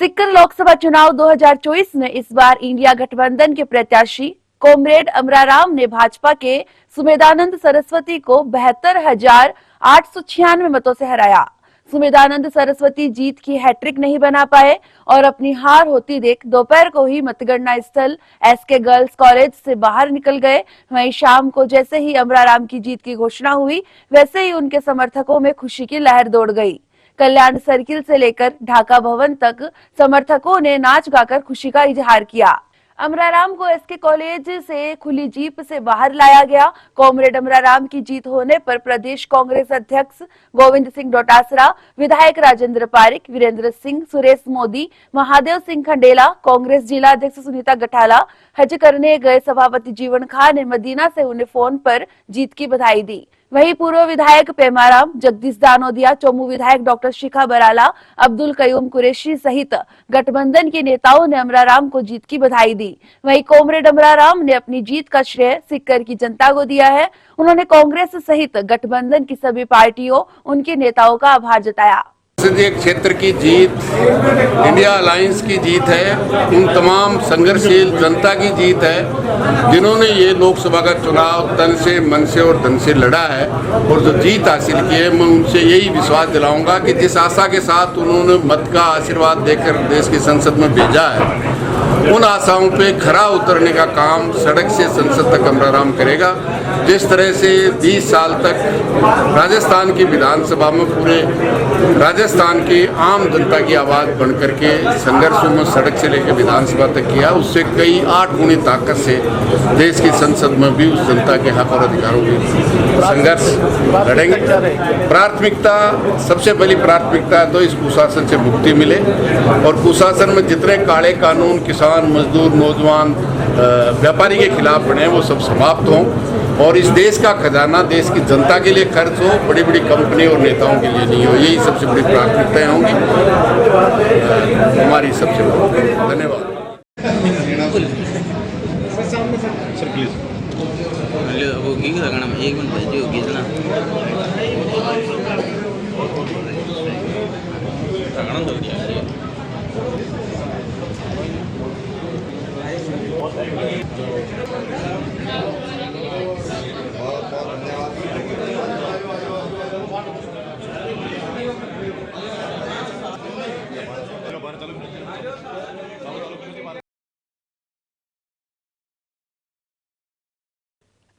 सिक्किम लोकसभा चुनाव 2024 में इस बार इंडिया गठबंधन के प्रत्याशी कॉमरेड अमराराम ने भाजपा के सुमेधानंद सरस्वती को 72,896 मतों से हराया। सुमेधानंद सरस्वती जीत की हैट्रिक नहीं बना पाए और अपनी हार होती देख दोपहर को ही मतगणना स्थल एसके गर्ल्स कॉलेज से बाहर निकल गए। वहीं शाम को जैसे ही अमराराम की जीत की घोषणा हुई, वैसे ही उनके समर्थकों में खुशी की लहर दौड़ गई। कल्याण सर्किल से लेकर ढाका भवन तक समर्थकों ने नाच गाकर खुशी का इजहार किया। अमराराम को एसके कॉलेज से खुली जीप से बाहर लाया गया। कॉमरेड अमराराम की जीत होने पर प्रदेश कांग्रेस अध्यक्ष गोविंद सिंह डोटासरा, विधायक राजेंद्र पारिक, वीरेंद्र सिंह, सुरेश मोदी, महादेव सिंह खंडेला, कांग्रेस जिला अध्यक्ष सुनीता गठाला, हज करने गए सभापति जीवन खान ने मदीना से उन्हें फोन पर जीत की बधाई दी। वहीं पूर्व विधायक पेमाराम, जगदीश दानोदिया, चोमू विधायक डॉक्टर शिखा बराला, अब्दुल कयूम कुरैशी सहित गठबंधन के नेताओं ने अमराराम को जीत की बधाई दी। वहीं कॉमरेड अमराराम ने अपनी जीत का श्रेय सिक्कर की जनता को दिया है। उन्होंने कांग्रेस सहित गठबंधन की सभी पार्टियों, उनके नेताओं का आभार जताया। संसदीय क्षेत्र की जीत इंडिया अलायंस की जीत है, उन तमाम संघर्षशील जनता की जीत है जिन्होंने ये लोकसभा का चुनाव तन से, मन से और धन से लड़ा है और जो जीत हासिल की है, मैं उनसे यही विश्वास दिलाऊंगा कि जिस आशा के साथ उन्होंने मत का आशीर्वाद देकर देश की संसद में भेजा है, उन आशाओं पे खरा उतरने का काम सड़क से संसद तक अमराराम करेगा। जिस तरह से 20 साल तक राजस्थान की विधानसभा में पूरे राजस्थान की आम जनता की आवाज़ बन करके संघर्षों में सड़क से लेकर विधानसभा तक किया, उससे कई 8 गुनी ताकत से देश की संसद में भी उस जनता के हक और अधिकारों के संघर्ष लड़ेंगे। प्राथमिकता, सबसे पहली प्राथमिकता तो इस कुशासन से मुक्ति मिले और कुशासन में जितने काले कानून किसान, मजदूर, नौजवान, व्यापारी के खिलाफ बने वो सब समाप्त हों और इस देश का खजाना देश की जनता के लिए खर्च हो, बड़ी बड़ी कंपनी और नेताओं के लिए नहीं हो। यही सबसे बड़ी प्राथमिकताएं होंगी हमारी सबसे बड़ी। धन्यवाद। एक मिनट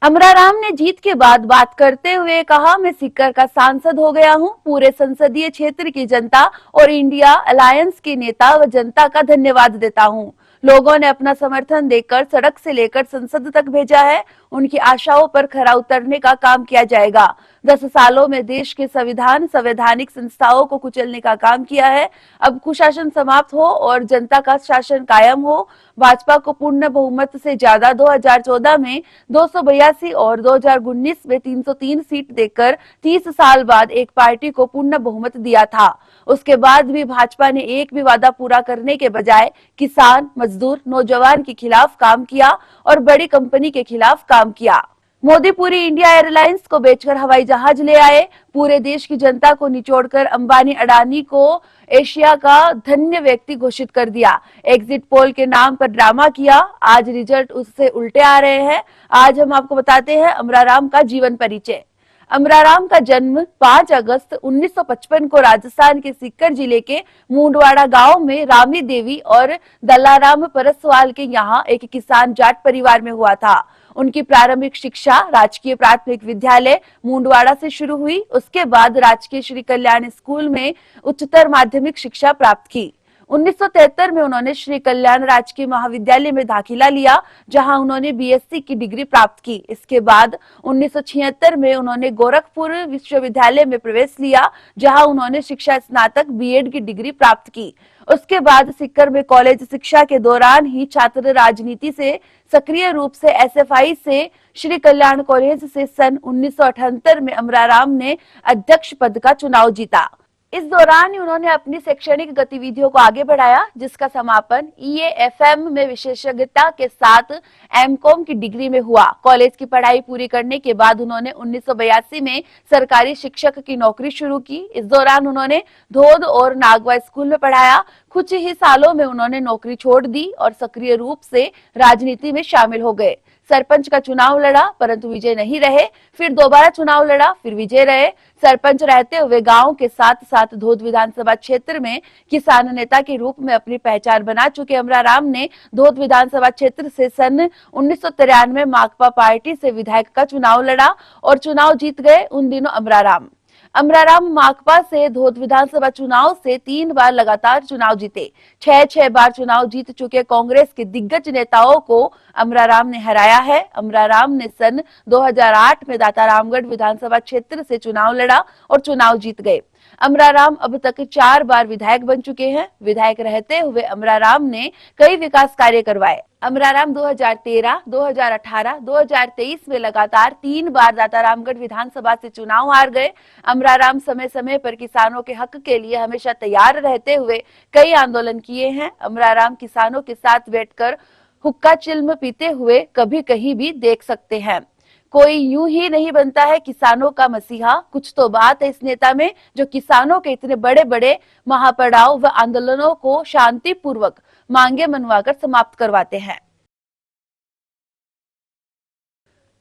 अमराराम ने जीत के बाद बात करते हुए कहा, मैं सिक्कर का सांसद हो गया हूं। पूरे संसदीय क्षेत्र की जनता और इंडिया अलायंस के नेता व जनता का धन्यवाद देता हूं। लोगों ने अपना समर्थन देकर सड़क से लेकर संसद तक भेजा है। उनकी आशाओं पर खरा उतरने का काम किया जाएगा। 10 सालों में देश के संविधान, संवैधानिक संस्थाओं को कुचलने का काम किया है। अब कुशासन समाप्त हो और जनता का शासन कायम हो। भाजपा को पूर्ण बहुमत से ज्यादा 2014 में 282 और 2019 में 303 सीट देकर 30 साल बाद एक पार्टी को पूर्ण बहुमत दिया था। उसके बाद भी भाजपा ने एक भी वादा पूरा करने के बजाय किसान, मजदूर, नौजवान के खिलाफ काम किया और बड़ी कंपनी के खिलाफ काम किया। मोदी पूरी इंडिया एयरलाइंस को बेचकर हवाई जहाज ले आए। पूरे देश की जनता को निचोड़कर अंबानी, अडानी को एशिया का धन्य व्यक्ति घोषित कर दिया। एग्जिट पोल के नाम पर ड्रामा किया। आज रिजल्ट उससे उल्टे आ रहे हैं। आज हम आपको बताते हैं अमराराम का जीवन परिचय। अमराराम का जन्म 5 अगस्त 1955 को राजस्थान के सीकर जिले के मुंडवाड़ा गांव में रामी देवी और दल्लाराम परसवाल के यहाँ एक किसान जाट परिवार में हुआ था। उनकी प्रारंभिक शिक्षा राजकीय प्राथमिक विद्यालय मुंडवाड़ा से शुरू हुई। उसके बाद राजकीय श्री कल्याण स्कूल में उच्चतर माध्यमिक शिक्षा प्राप्त की। 1973 में उन्होंने श्री कल्याण राजकीय महाविद्यालय में दाखिला लिया, जहां उन्होंने बीएससी की डिग्री प्राप्त की। इसके बाद 1976 में उन्होंने गोरखपुर विश्वविद्यालय में प्रवेश लिया, जहां उन्होंने शिक्षा स्नातक बीएड की डिग्री प्राप्त की। उसके बाद सिक्कर में कॉलेज शिक्षा के दौरान ही छात्र राजनीति से सक्रिय रूप से एसएफआई से श्री कल्याण कॉलेज से सन 1978 में अमराराम ने अध्यक्ष पद का चुनाव जीता। इस दौरान ही उन्होंने अपनी शैक्षणिक गतिविधियों को आगे बढ़ाया, जिसका समापन EAFM में विशेषज्ञता के साथ MCOM की डिग्री में हुआ। कॉलेज की पढ़ाई पूरी करने के बाद उन्होंने 1982 में सरकारी शिक्षक की नौकरी शुरू की। इस दौरान उन्होंने धोद और नागवा स्कूल में पढ़ाया। कुछ ही सालों में उन्होंने नौकरी छोड़ दी और सक्रिय रूप से राजनीति में शामिल हो गए। सरपंच का चुनाव लड़ा, परंतु विजय नहीं रहे। फिर दोबारा चुनाव लड़ा, फिर विजय रहे। सरपंच रहते हुए गांव के साथ साथ धोद विधानसभा क्षेत्र में किसान नेता के रूप में अपनी पहचान बना चुके अमराराम ने धोद विधानसभा क्षेत्र से सन 1993 में माकपा पार्टी से विधायक का चुनाव लड़ा और चुनाव जीत गए। उन दिनों अमराराम माकपा से धोद विधानसभा चुनाव से 3 बार लगातार चुनाव जीते। 6 बार चुनाव जीत चुके कांग्रेस के दिग्गज नेताओं को अमराराम ने हराया है। अमराराम ने सन 2008 में दातारामगढ़ विधानसभा क्षेत्र से चुनाव लड़ा और चुनाव जीत गए। अमराराम अब तक 4 बार विधायक बन चुके हैं। विधायक रहते हुए अमराराम ने कई विकास कार्य करवाए। अमराराम 2013, 2018, 2023 में लगातार 3 बार दातारामगढ़ विधानसभा से चुनाव हार गए। अमराराम समय समय पर किसानों के हक के लिए हमेशा तैयार रहते हुए कई आंदोलन किए हैं। अमराराम किसानों के साथ बैठकर हुक्का चिल्म पीते हुए कभी कहीं भी देख सकते हैं। कोई यूं ही नहीं बनता है किसानों का मसीहा। कुछ तो बात है इस नेता में, जो किसानों के इतने बड़े बड़े महापड़ाव व आंदोलनों को शांतिपूर्वक मांगे मनवाकर समाप्त करवाते हैं।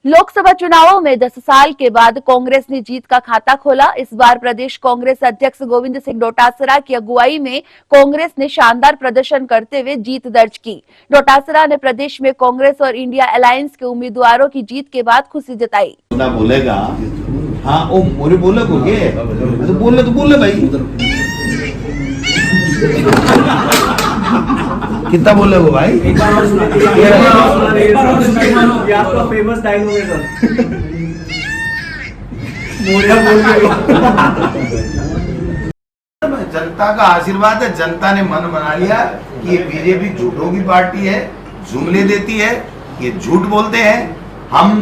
लोकसभा चुनावों में 10 साल के बाद कांग्रेस ने जीत का खाता खोला। इस बार प्रदेश कांग्रेस अध्यक्ष गोविंद सिंह डोटासरा की अगुवाई में कांग्रेस ने शानदार प्रदर्शन करते हुए जीत दर्ज की। डोटासरा ने प्रदेश में कांग्रेस और इंडिया अलायंस के उम्मीदवारों की जीत के बाद खुशी जताई। बोलेगा हाँ ओ मोरे बोले को के तो बोले भाई कितना बोले वो भाई आपका फेमस डायलॉग है सर। मोरिया जनता का आशीर्वाद है। जनता ने मन बना लिया कि ये बीजेपी झूठों की पार्टी है, जुमले देती है, ये झूठ बोलते हैं। हम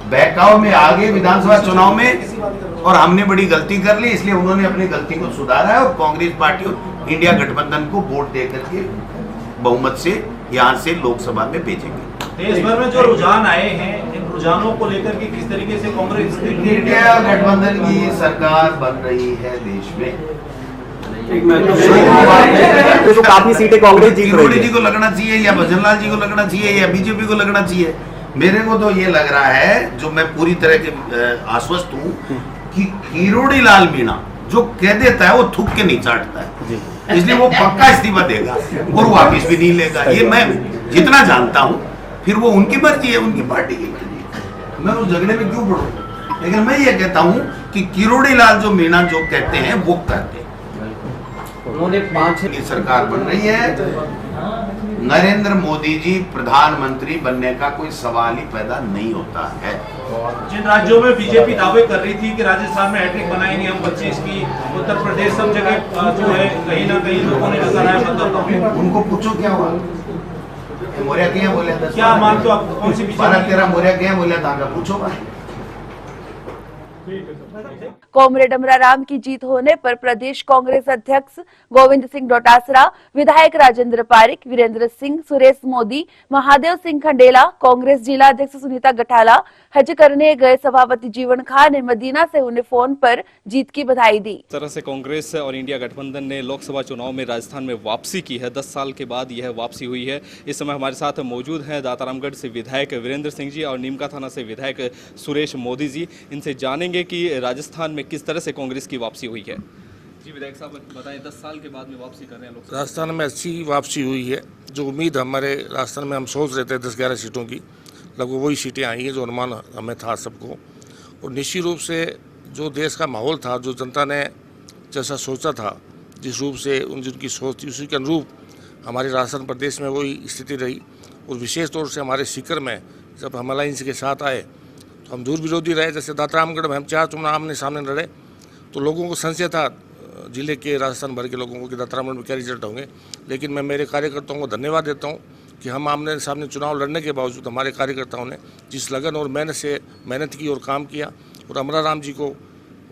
बहकाव में आगे विधानसभा चुनाव में और हमने बड़ी गलती कर ली, इसलिए उन्होंने अपनी गलती को सुधारा है और कांग्रेस पार्टी और इंडिया गठबंधन को वोट देकर के बहुमत से यहाँ से लोकसभा में भेजेंगे। देश भर में जो रुझान आए हैं, इन रुझानों को लेकर के किस तरीके से कांग्रेस इंडिया गठबंधन की सरकार बन रही है देश में। तो काफी सीटें कांग्रेस जीत रही है। जी को लगना चाहिए या भजनलाल जी को लगना चाहिए या बीजेपी को लगना चाहिए। मेरे को तो ये लग रहा है, जो मैं पूरी तरह के आश्वस्त हूँ कि किरोड़ी लाल मीणा जो कह देता है वो थूक के नहीं चाटता है, इसलिए वो पक्का इस्तीफा देगा और वापिस भी नहीं लेगा। ये मैं जितना जानता हूँ। फिर वो उनकी मर्जी है, उनकी पार्टी की मर्जी है, मैं उस झगड़े में क्यों पढ़ूं। लेकिन मैं ये कहता हूँ कि किरोड़ी लाल जो मीणा जो कहते हैं वो करते हैं। उन्होंने 5 की सरकार बन रही है। नरेंद्र मोदी जी प्रधानमंत्री बनने का कोई सवाल ही पैदा नहीं होता है। जिन राज्यों में बीजेपी दावे कर रही थी कि राजस्थान में हैट्रिक बनाएंगे हम 25 की, उत्तर प्रदेश सब जगह जो है कहीं ना कहीं लोगों ने नजर आया। उनको पूछो क्या हुआ, मोरिया क्या बोले, क्या मानते हो आप, कौन सी 12-13 मोरिया क्या बोले था, पूछो। कॉमरेड अमराराम की जीत होने पर प्रदेश कांग्रेस अध्यक्ष गोविंद सिंह डोटासरा, विधायक राजेंद्र पारिक, वीरेंद्र सिंह, सुरेश मोदी, महादेव सिंह खंडेला, कांग्रेस जिला अध्यक्ष सुनीता गठाला, हज करने गए सभापति जीवन खान ने मदीना से उन्हें फोन पर जीत की बधाई दी। इस तरह से कांग्रेस और इंडिया गठबंधन ने लोकसभा चुनाव में राजस्थान में वापसी की है। 10 साल के बाद यह वापसी हुई है। इस समय हमारे साथ मौजूद हैं दातारामगढ़ से विधायक वीरेंद्र सिंह जी और नीमका थाना से विधायक सुरेश मोदी जी। इनसे जानेंगे कि राजस्थान में किस तरह से कांग्रेस की वापसी हुई है। जी विधायक साहब बताएं, 10 साल के बाद में वापसी कर रहे हैं लोग। राजस्थान में अच्छी वापसी हुई है। जो उम्मीद हमारे राजस्थान में हम सोच रहे थे 10-11 सीटों की, लगभग वही सीटें आई हैं जो अनुमान हमें था सबको। और निश्चित रूप से जो देश का माहौल था, जो जनता ने जैसा सोचा था, जिस रूप से जिनकी सोच थी उसी के अनुरूप हमारे राजस्थान प्रदेश में वही स्थिति रही। और विशेष तौर से हमारे सीकर में जब हम अलायंस के साथ आए तो हम दूर विरोधी रहे। जैसे दातारामगढ़ में हम 4 चुनाव आमने सामने लड़े तो लोगों को संशय था, जिले के राजस्थान भर के लोगों को, कि दातारामगढ़ में क्या रिजल्ट होंगे। लेकिन मैं मेरे कार्यकर्ताओं को धन्यवाद देता हूँ कि हम आमने सामने चुनाव लड़ने के बावजूद हमारे कार्यकर्ताओं ने जिस लगन और मेहनत से मेहनत की और काम किया और अमराराम जी को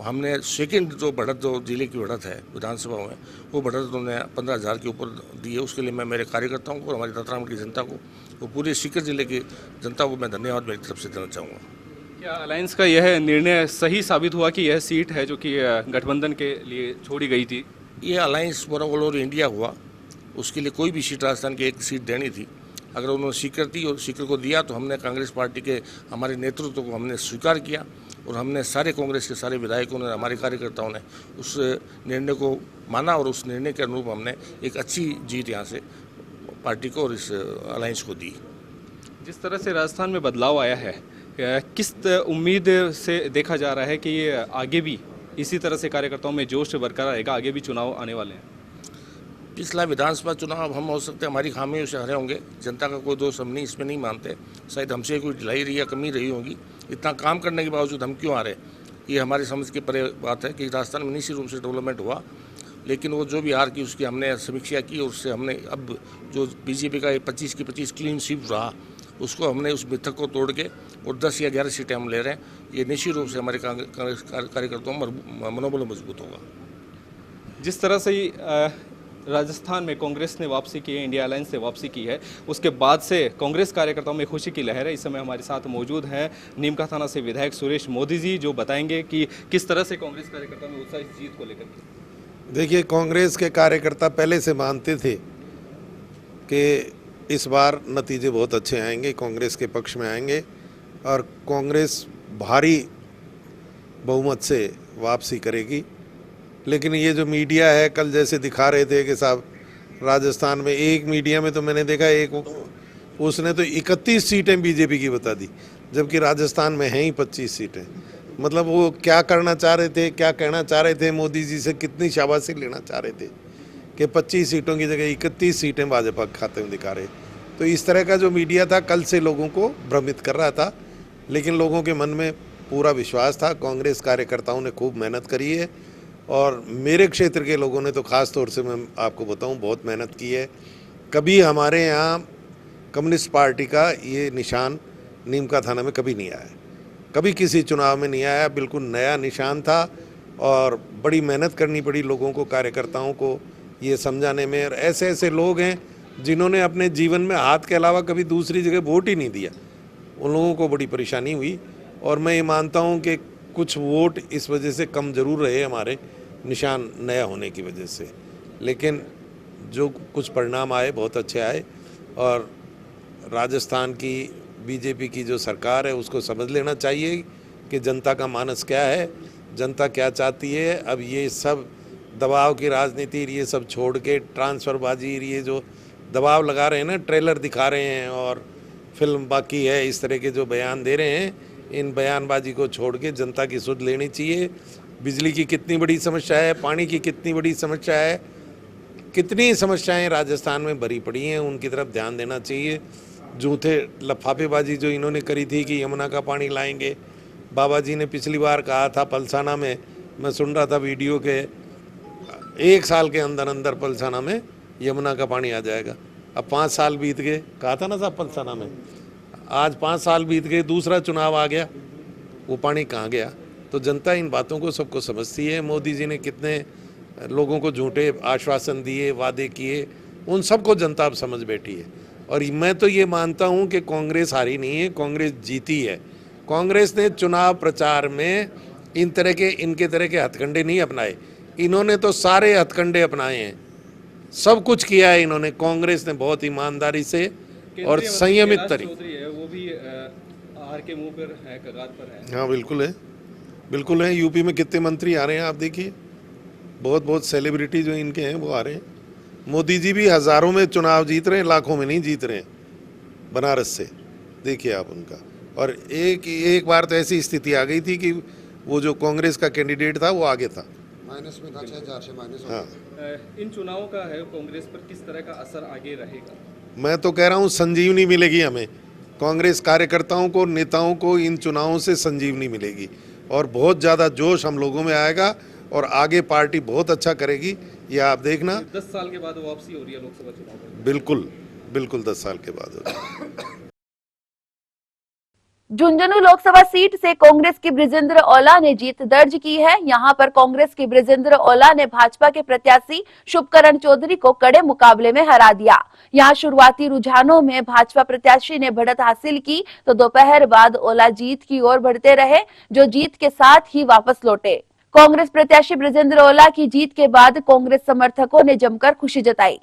हमने सेकंड जो बढ़त जो जिले की बढ़त है विधानसभा में, वो बढ़त उन्होंने 15,000 के ऊपर दी है। उसके लिए मैं मेरे कार्यकर्ताओं को और हमारी दातारामगढ़ की जनता को, वो पूरे सीकर जिले की जनता को मैं धन्यवाद मेरी तरफ से देना चाहूँगा। क्या अलायंस का यह निर्णय सही साबित हुआ कि यह सीट है जो कि गठबंधन के लिए छोड़ी गई थी? ये अलायंस पूरा ऑल ओवर इंडिया हुआ, उसके लिए कोई भी सीट राजस्थान की एक सीट देनी थी। अगर उन्होंने सीकर दी और सीकर को दिया तो हमने कांग्रेस पार्टी के हमारे नेतृत्व को हमने स्वीकार किया और हमने सारे कांग्रेस के सारे विधायकों ने, हमारे कार्यकर्ताओं ने उस निर्णय को माना और उस निर्णय के अनुरूप हमने एक अच्छी जीत यहाँ से पार्टी को और इस अलायंस को दी। जिस तरह से राजस्थान में बदलाव आया है, किस उम्मीद से देखा जा रहा है कि ये आगे भी इसी तरह से कार्यकर्ताओं में जोश बरकरार रहेगा, आगे भी चुनाव आने वाले हैं? पिछला विधानसभा चुनाव हम हो सकते हैं हमारी खामियों से हरे होंगे, जनता का कोई दोष हम नहीं इसमें नहीं मानते, शायद हमसे कोई ढिलाई रही या कमी रही होगी। इतना काम करने के बावजूद हम क्यों आ रहे, ये हमारी समझ के परे बात है कि राजस्थान में निश्चित रूप से डेवलपमेंट हुआ, लेकिन वो जो भी हार की उसकी हमने समीक्षा की और उससे हमने अब जो बीजेपी का 25 की 25 क्लीन स्वीप रहा, उसको हमने उस मिथक को तोड़ के और 10 या 11 सीटें हम ले रहे हैं। ये निश्चित रूप से हमारे कांग्रेस कार्यकर्ताओं में मनोबल मजबूत होगा। जिस तरह से राजस्थान में कांग्रेस ने वापसी की है, इंडिया अलायंस ने वापसी की है, उसके बाद से कांग्रेस कार्यकर्ताओं में खुशी की लहर है। इस समय हमारे साथ मौजूद हैं नीमका थाना से विधायक सुरेश मोदी जी, जो बताएंगे कि किस तरह से कांग्रेस कार्यकर्ताओं में उत्साह इस जीत को लेकर के। देखिए, कांग्रेस के कार्यकर्ता पहले से मानते थे कि इस बार नतीजे बहुत अच्छे आएंगे, कांग्रेस के पक्ष में आएंगे और कांग्रेस भारी बहुमत से वापसी करेगी। लेकिन ये जो मीडिया है, कल जैसे दिखा रहे थे कि साहब राजस्थान में, एक मीडिया में तो मैंने देखा एक उसने तो 31 सीटें बीजेपी की बता दी, जबकि राजस्थान में हैं ही 25 सीटें। मतलब वो क्या करना चाह रहे थे, क्या कहना चाह रहे थे, मोदी जी से कितनी शाबाशी लेना चाह रहे थे कि 25 सीटों की जगह 31 सीटें भाजपा के खाते में दिखा रहे। तो इस तरह का जो मीडिया था कल से लोगों को भ्रमित कर रहा था, लेकिन लोगों के मन में पूरा विश्वास था। कांग्रेस कार्यकर्ताओं ने खूब मेहनत करी है और मेरे क्षेत्र के लोगों ने तो ख़ास तौर से मैं आपको बताऊं बहुत मेहनत की है। कभी हमारे यहाँ कम्युनिस्ट पार्टी का ये निशान नीमका थाना में कभी नहीं आया, कभी किसी चुनाव में नहीं आया। बिल्कुल नया निशान था और बड़ी मेहनत करनी पड़ी लोगों को, कार्यकर्ताओं को ये समझाने में। और ऐसे ऐसे लोग हैं जिन्होंने अपने जीवन में हाथ के अलावा कभी दूसरी जगह वोट ही नहीं दिया, उन लोगों को बड़ी परेशानी हुई। और मैं ये मानता हूँ कि कुछ वोट इस वजह से कम ज़रूर रहे हमारे निशान नया होने की वजह से, लेकिन जो कुछ परिणाम आए बहुत अच्छे आए। और राजस्थान की बीजेपी की जो सरकार है उसको समझ लेना चाहिए कि जनता का मानस क्या है, जनता क्या चाहती है। अब ये सब दबाव की राजनीति, ये सब छोड़ के ट्रांसफरबाजी, ये जो दबाव लगा रहे हैं ना, ट्रेलर दिखा रहे हैं और फिल्म बाकी है, इस तरह के जो बयान दे रहे हैं, इन बयानबाजी को छोड़ के जनता की सुध लेनी चाहिए। बिजली की कितनी बड़ी समस्या है, पानी की कितनी बड़ी समस्या है, कितनी समस्याएं राजस्थान में भरी पड़ी हैं, उनकी तरफ ध्यान देना चाहिए। झूठे लफाफेबाजी जो इन्होंने करी थी कि यमुना का पानी लाएंगे, बाबा जी ने पिछली बार कहा था पलसाना में, मैं सुन रहा था वीडियो के, 1 साल के अंदर अंदर पलसाना में यमुना का पानी आ जाएगा। अब 5 साल बीत गए, कहा था ना साहब पलसाना में, आज 5 साल बीत गए, दूसरा चुनाव आ गया, वो पानी कहाँ गया। तो जनता इन बातों को सबको समझती है। मोदी जी ने कितने लोगों को झूठे आश्वासन दिए, वादे किए, उन सबको जनता अब समझ बैठी है। और मैं तो ये मानता हूँ कि कांग्रेस हारी नहीं है, कांग्रेस जीती है। कांग्रेस ने चुनाव प्रचार में इनके तरह के हथकंडे नहीं अपनाए, इन्होंने तो सारे हथकंडे अपनाए हैं, सब कुछ किया है इन्होंने। कांग्रेस ने बहुत ईमानदारी से और संयमित तरीके, वो भी हार के मुंह पर है, कगार पर है। हाँ बिल्कुल है, बिल्कुल है। यूपी में कितने मंत्री आ रहे हैं आप देखिए, बहुत सेलिब्रिटी जो इनके हैं वो आ रहे हैं। मोदी जी भी हज़ारों में चुनाव जीत रहे हैं, लाखों में नहीं जीत रहे हैं। बनारस से देखिए आप उनका। और एक बार तो ऐसी स्थिति आ गई थी कि वो जो कांग्रेस का कैंडिडेट था वो आगे था, माइनस में था, 6,000 से माइनस। हाँ, इन चुनावों का है कांग्रेस पर किस तरह का असर आगे रहेगा? मैं तो कह रहा हूँ संजीवनी मिलेगी हमें, कांग्रेस कार्यकर्ताओं को, नेताओं को इन चुनावों से संजीवनी मिलेगी और बहुत ज़्यादा जोश हम लोगों में आएगा और आगे पार्टी बहुत अच्छा करेगी, ये आप देखना। 10 साल के बाद वापसी हो रही है लोकसभा चुनाव में। बिल्कुल 10 साल के बाद हो रही है। झुंझुनू लोकसभा सीट से कांग्रेस की बृजेंद्र ओला ने जीत दर्ज की है। यहां पर कांग्रेस की बृजेंद्र ओला ने भाजपा के प्रत्याशी शुभकरण चौधरी को कड़े मुकाबले में हरा दिया। यहां शुरुआती रुझानों में भाजपा प्रत्याशी ने बढ़त हासिल की तो दोपहर बाद ओला जीत की ओर बढ़ते रहे, जो जीत के साथ ही वापस लौटे। कांग्रेस प्रत्याशी बृजेंद्र ओला की जीत के बाद कांग्रेस समर्थकों ने जमकर खुशी जताई।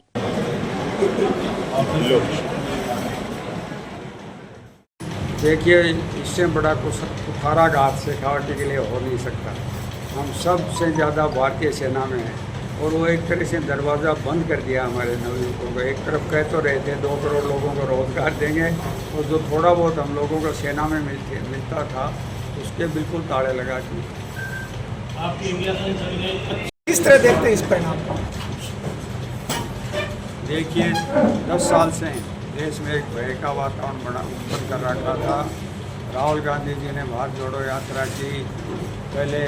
देखिए, इससे बड़ा कुठाराघात शेखावटी के लिए हो नहीं सकता। हम सबसे ज़्यादा भारतीय सेना में हैं और वो एक तरह से दरवाज़ा बंद कर दिया हमारे नवयुवकों को। एक तरफ कह तो रहे थे 2 करोड़ लोगों को रोज़गार देंगे और जो थोड़ा बहुत हम लोगों को सेना में मिलता था उसके बिल्कुल ताले लगा दिए। किस तरह देखते हैं इस परिणाम को? देखिए, 10 साल से देश में एक भय का वातावरण बना उत्पन्न कर रखा था। राहुल गांधी जी ने भारत जोड़ो यात्रा की, पहले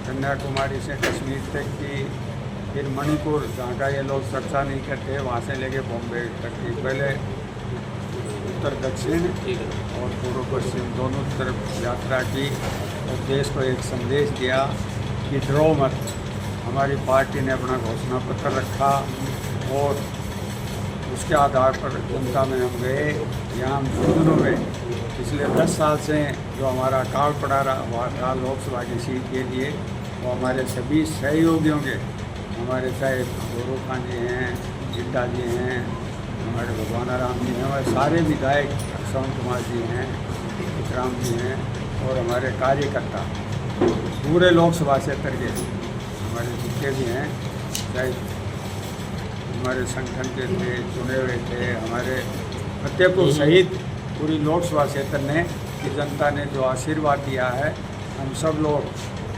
कन्याकुमारी से कश्मीर तक की, फिर मणिपुर जहाँ का ये लोग चर्चा नहीं करते वहाँ से लेके बॉम्बे तक की, पहले उत्तर दक्षिण और पूर्व पश्चिम दोनों तरफ यात्रा की और देश को एक संदेश दिया कि डरो मत। हमारी पार्टी ने अपना घोषणा पत्र रखा और उसके आधार पर जनता में हम गए। यहाँ हम झुंझुनू में पिछले 10 साल से जो हमारा कार्ड पड़ा हुआ था लोकसभा की सीट के लिए, वो हमारे सभी सहयोगियों के, हमारे चाहे गौरव खान जी हैं, जिड्डा जी हैं, हमारे भगवाना राम जी हैं, हमारे सारे विधायक श्रवण कुमार जी हैं, विक्राम जी हैं और हमारे कार्यकर्ता पूरे लोकसभा क्षेत्र के हमारे जितने भी हैं, चाहे हमारे संगठन के थे, चुने हुए थे, हमारे फतेहपुर सहित पूरी लोकसभा क्षेत्र ने कि जनता ने जो आशीर्वाद दिया है, हम सब लोग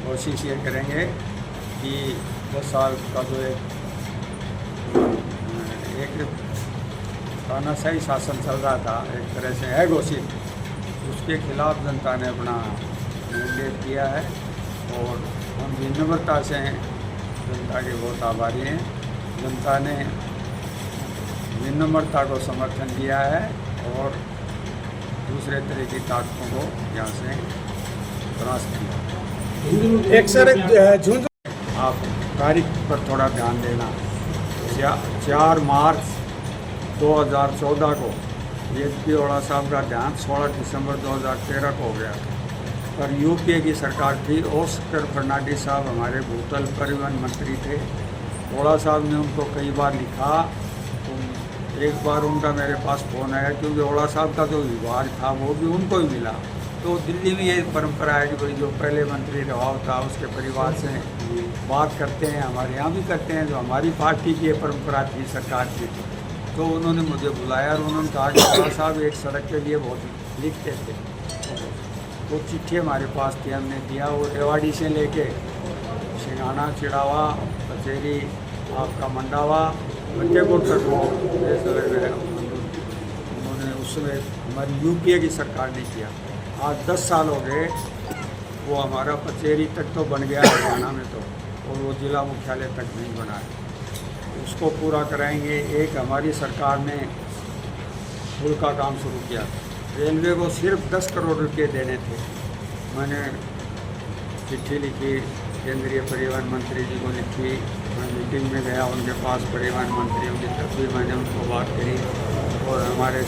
कोशिश ये करेंगे कि 10 साल का जो एक तानाशाही शासन चल रहा था, एक तरह से है घोषित, उसके खिलाफ जनता ने अपना निर्णय किया है और हम विनम्रता से जनता के बहुत आभारी हैं। जनता ने विनम्रता को समर्थन दिया है और दूसरे तरह की ताकतों को यहाँ से परास्त किया। एक सर झुंझुनू आप तारीख पर थोड़ा ध्यान देना। 4 मार्च 2014 को जेपी ओला साहब का देहांत 16 दिसंबर 2013 को हो गया, पर यूपीए की सरकार थी। ऑस्कर फर्नांडिस साहब हमारे भूतल परिवहन मंत्री थे। ओला साहब ने उनको कई बार लिखा, तो एक बार उनका मेरे पास फ़ोन आया क्योंकि ओला साहब का जो विभाग था वो भी उनको ही मिला। तो दिल्ली में ये परंपरा है कि भाई जो पहले मंत्री रहा था उसके परिवार से बात करते हैं, हमारे यहाँ भी करते हैं, जो हमारी पार्टी की ये परंपरा थी सरकार की। तो उन्होंने मुझे बुलाया और उन्होंने कहा कि ओला साहब एक सड़क के लिए बहुत लिखते थे, वो चिट्ठी हमारे पास थी, हमने दिया। वो रेवाड़ी से लेके सिंगाना, चिड़ावा, कचेरी, आपका मंडावा, फतेहपुर तक वो उन्होंने उस समय हमारी यूपीए की सरकार ने किया। आज 10 साल हो गए, वो हमारा पचेरी तक तो बन गया हरियाणा में तो, और वो जिला मुख्यालय तक नहीं बना है, उसको पूरा कराएंगे। एक हमारी सरकार ने पुल का काम शुरू किया, रेलवे को सिर्फ 10 करोड़ रुपये देने थे। मैंने चिट्ठी लिखी, केंद्रीय परिवहन मंत्री जी को लिखी, मैं मीटिंग में गया उनके पास परिवहन मंत्रियों की, तब भी मैंने उनको बात करी और हमारे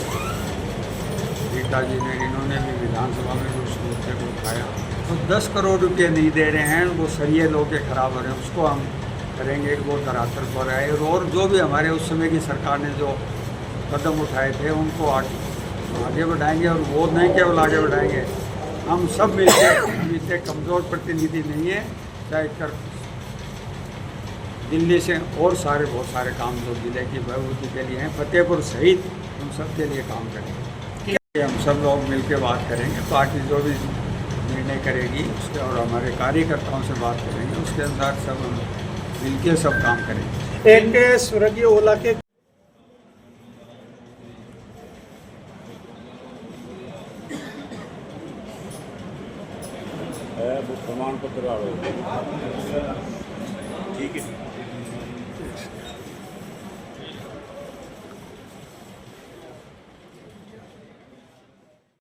रीता जी ने, इन्होंने भी विधानसभा में उस मुद्दे को उठाया। तो 10 करोड़ रुपये नहीं दे रहे हैं, वो सरिये लोग के खराब हो रहे हैं, उसको हम करेंगे। वो धरातल पर आए और जो भी हमारे उस समय की सरकार ने जो कदम उठाए थे उनको आगे बढ़ाएंगे। और वो नहीं केवल आगे बढ़ाएंगे, हम सब मिलकर, हम इतने कमज़ोर प्रतिनिधि नहीं है, चाहे कर दिल्ली से और बहुत सारे काम जो जिले की बहुमती के लिए हैं, फतेहपुर सहित हम सब के लिए काम करेंगे। हम सब लोग मिलकर बात करेंगे, पार्टी जो भी निर्णय करेगी उसके, और हमारे कार्यकर्ताओं से बात करेंगे, उसके अनुसार सब हम मिलकर सब काम करेंगे। एक स्वर्गीय ओला के प्रमाण पत्र